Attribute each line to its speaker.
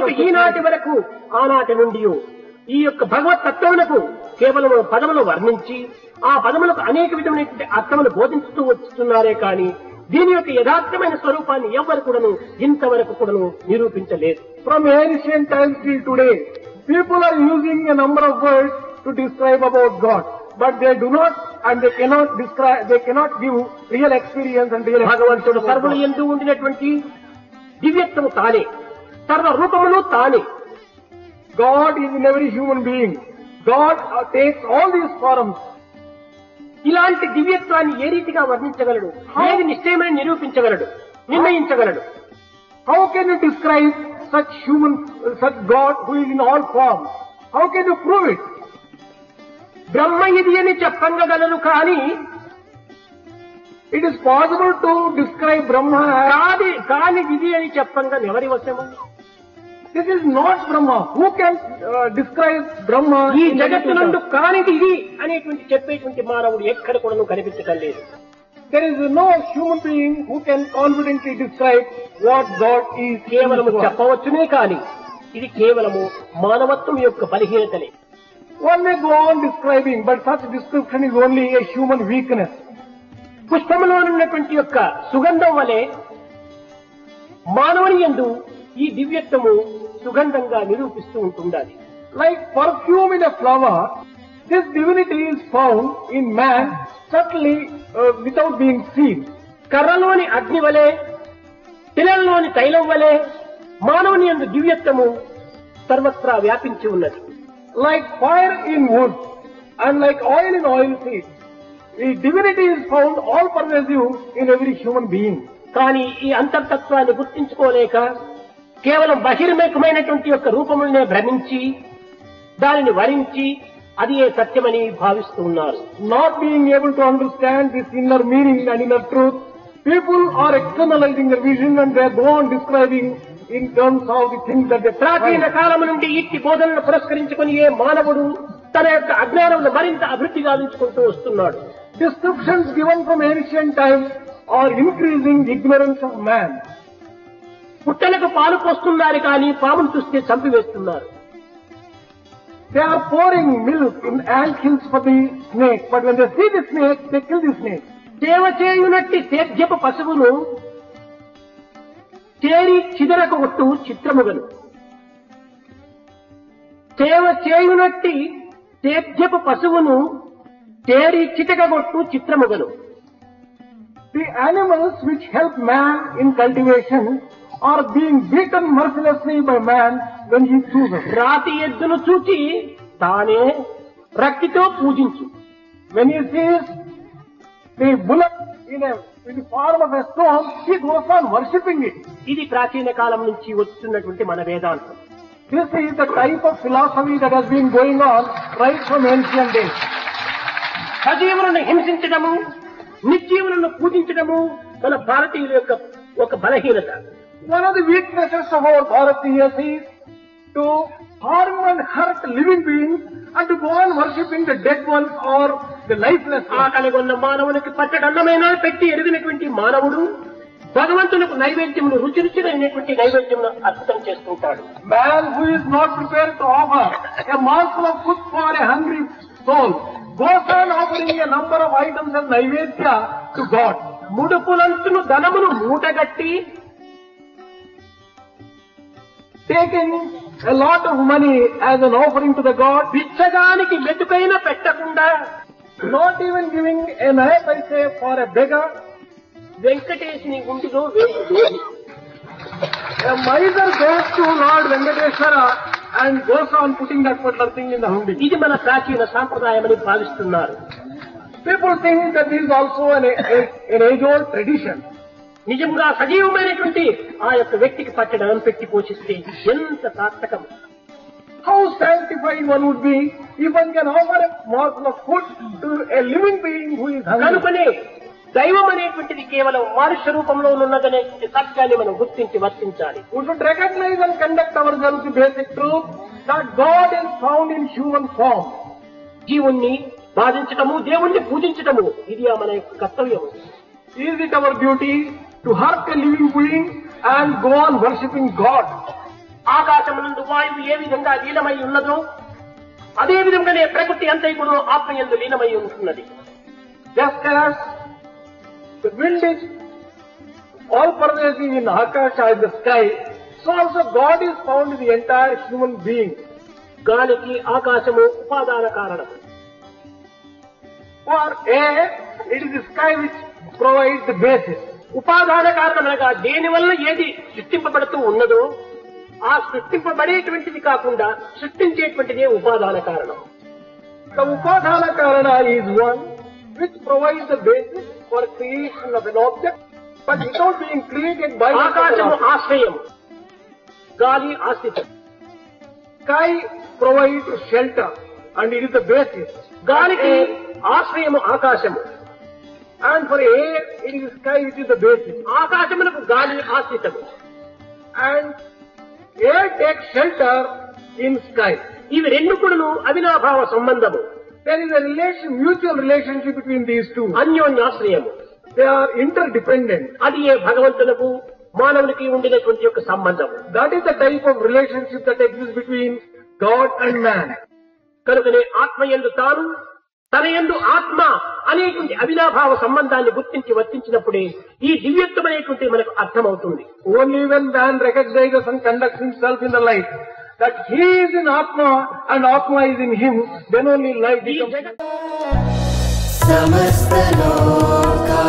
Speaker 1: కాబట్టి ఈనాటి వరకు ఆనాటి నుండి ఈ యొక్క భగవత్ తత్వములకు కేవలం పదములు వర్ణించి ఆ పదములకు అనేక విధమైనటువంటి అర్థములు బోధించుతూ వస్తున్నారే కానీ దీని యొక్క యథార్థమైన స్వరూపాన్ని ఎవ్వరు కూడాను ఇంతవరకు కూడాను నిరూపించలేదు.
Speaker 2: From ancient times till today, people are using a number of words to describe about God, but they do not and they cannot describe, they cannot give real experience and real
Speaker 1: భగవంతుడు సర్వులు యందు ఉండినటువంటి దివ్యత్వము తానే, సర్వ రూపములు తానే.
Speaker 2: God is in every human being. God takes all these forms.
Speaker 1: ఇలాంటి దివ్యత్వాన్ని ఏ రీతిగా వర్ణించగలడు? ఏది నిశ్చయమని నిరూపించగలడు, నిర్ణయించగలడు?
Speaker 2: How can you describe such God who is in all forms? How can you prove it?
Speaker 1: బ్రహ్మ ఇది అని చెప్పగలరు కానీ
Speaker 2: it is possible to describe Brahma as
Speaker 1: కాని ఇది అని చెప్పంగా ఎవరి వశము?
Speaker 2: this is not Brahma. Who can describe Brahma?
Speaker 1: ఈ జగత్తునందు కానిది ఇది అనేటువంటి చెప్పేటువంటి మానవుడు ఎక్కడ కూడా కనిపించడం లేదు.
Speaker 2: There is no human being who can confidently describe what God is.
Speaker 1: కేవలము చెప్పవచ్చునే కానీ ఇది కేవలము మానవత్వం యొక్క బలహీనతలే.
Speaker 2: One may go on describing, but such description is only a human weakness.
Speaker 1: పుష్పములో ఉన్నటువంటి యొక్క సుగంధం వలె మానవుని యందు ఈ దివ్యత్వము సుగంధంగా నిరూపిస్తూ ఉంటుండాలి.
Speaker 2: Like perfume in a flower, this divinity is found in man subtly without being seen.
Speaker 1: కర్రలోని అగ్ని వలె, తిలలోని తైలం వలె మానవుని యందు దివ్యత్వము సర్వత్రా వ్యాపించి ఉన్నది.
Speaker 2: Like fire in wood and like oil in oilseed, the divinity is found all pervasive in every human being.
Speaker 1: కానీ ఈ అంతర్తత్వాన్ని గుర్తించుకోలేక కేవలం బహిర్ముఖమైనటువంటి యొక్క రూపములనే భ్రమించి దానిని వరించి అది ఏ సత్యమని భావిస్తూ ఉన్నారు.
Speaker 2: Not being able to understand this inner meaning and inner truth, people are externalizing their vision and they go on describing in terms of the things that they
Speaker 1: ప్రాచీన కాలం నుండి ఇట్టి బోధనను పురస్కరించుకుని ఏ మానవుడు తన యొక్క అజ్ఞానమును మరింత అభివృద్ధి గావించుకుంటూ వస్తున్నాడు.
Speaker 2: Descriptions given from ancient times are increasing ignorance of man.
Speaker 1: పుట్టలకు పాలు పోస్తున్నారు కానీ పామును చూస్తే చంపివేస్తున్నారు.
Speaker 2: They are pouring milk in ant hills for the snake, but when they see the snake, they kill the snake.
Speaker 1: సేవ చేయునట్టి సేద్యపు పశువును చేరి చిదరకొట్టు చిత్రముగను. సేవ చేయునట్టి సేద్యపు పశువును చేరి చితకగొట్టు చిత్రముగను.
Speaker 2: The animals which help man in cultivation are being beaten mercilessly by man when he chooses.
Speaker 1: రాతి ఎద్దును చూచి తానే రక్తితో పూజించు.
Speaker 2: When he sees the bullock in the form of a stone, he goes on worshipping it.
Speaker 1: ఇది ప్రాచీన కాలం నుంచి వస్తున్నటువంటి మన వేదాంతం.
Speaker 2: This is the type of philosophy that has been going on right from ancient days.
Speaker 1: సజీవులను హింసించడము, నిర్జీవులను పూజించడము మన భారతీయుల యొక్క ఒక బలహీనత.
Speaker 2: One of the weaknesses of our Bharatiyas is to harm and hurt living beings and to go on worshipping the dead ones or the lifeless ones.
Speaker 1: ఆకలిగొన్న మానవునికి పచ్చడన్నమైనా పెట్టి ఎరిగినటువంటి మానవుడు భగవంతునికి నైవేద్యమును రుచిరుచిరైనటువంటి నైవేద్యమును అర్పితం చేసుకుంటాడు.
Speaker 2: Man who is not prepared to offer a morsel of food for a hungry soul goes on offering a number of items as naivedya to God.
Speaker 1: ముడుపులంచును ధనమును మూటగట్టి
Speaker 2: taking a lot of money as an offering to the God,
Speaker 1: బిచ్చగానికి మెతుకైన పెట్టకుండా
Speaker 2: not even giving a naya paise for a beggar.
Speaker 1: వెంకటేశుని గుండిలో వేసి దోగి.
Speaker 2: A miser goes to Lord Venkateshwara and goes on putting that particular thing in the hundi.
Speaker 1: ఇది మన ప్రాచీన సాంప్రదాయమని భావిస్తున్నారు.
Speaker 2: People think that this is also an age-old tradition.
Speaker 1: నిజంగా సజీవమైనటువంటి ఆ యొక్క వ్యక్తికి పచ్చడం పెట్టి పోషిస్తే ఎంత సార్థకం.
Speaker 2: How sanctified one would be if one can offer a morsel of food to a living being who is hungry.
Speaker 1: కనుకనే దైవం అనేటువంటిది కేవలం మనుష్య రూపంలో ఉన్నదనే సత్యాన్ని మనం గుర్తించి వర్తించాలి.
Speaker 2: We should recognize and conduct ourselves the basic truth that God is found in human form.
Speaker 1: జీవుణ్ణి బాధించటము, దేవుణ్ణి పూజించటము ఇది మన యొక్క కర్తవ్యము.
Speaker 2: Is it our duty to hurt a living being and go on worshipping God?
Speaker 1: ఆకాశమునందు వాయువు ఏ విధంగా లీనమై ఉన్నదో అదే విధంగానే ప్రకృతి అంతైకుడు ఆత్మయందు లీనమై ఉంటున్నది.
Speaker 2: Just as the wind is all pervasive in Akasha, in the sky, so also God is found in the entire human being.
Speaker 1: గాలికి ఆకాశము ఉపాదాన కారణం.
Speaker 2: For air, it is the sky which provides the basis.
Speaker 1: ఉపాదాన కారణమనగా దేని వల్ల ఏది సృష్టింపబడుతూ ఉన్నదో ఆ సృష్టింపబడేటువంటిది కాకుండా సృష్టించేటువంటిదే ఉపాదాన కారణం.
Speaker 2: The Upadana Karana is one which provides the basis for creation of an object, but without being created by the
Speaker 1: ఆకాశము
Speaker 2: object.
Speaker 1: ఆశ్రయం, గాలి ఆశ్రితం.
Speaker 2: Sky provides shelter and it is the basis.
Speaker 1: గాలికి ఆశ్రయము ఆకాశము,
Speaker 2: And for air, it is sky which is the basis.
Speaker 1: ఆకాశమునకు గాలి ఆశ్రితము.
Speaker 2: And air takes shelter in sky.
Speaker 1: ఇవి రెండు కూడాను అవినాభావ సంబంధము,
Speaker 2: There is a mutual relationship between these two.
Speaker 1: అన్యోన్యాశ్రయము.
Speaker 2: They are interdependent.
Speaker 1: అది ఏ భగవంతునకు మానవునికి ఉండినటువంటి యొక్క సంబంధం.
Speaker 2: That is the type of relationship that exists between God and man.
Speaker 1: కనుకనే ఆత్మయందు తాను, తన యందు ఆత్మ అనేటువంటి అవినాభావ సంబంధాన్ని గుర్తించి వర్తించినప్పుడే ఈ దివ్యత్వం అనేటువంటి మనకు అర్థమవుతుంది.
Speaker 2: Only when man recognizes and conducts himself in the light that he is in Atma and Atma is in him, then only life
Speaker 1: ఈ
Speaker 2: becomes.
Speaker 1: జగత్
Speaker 3: समस्त लोका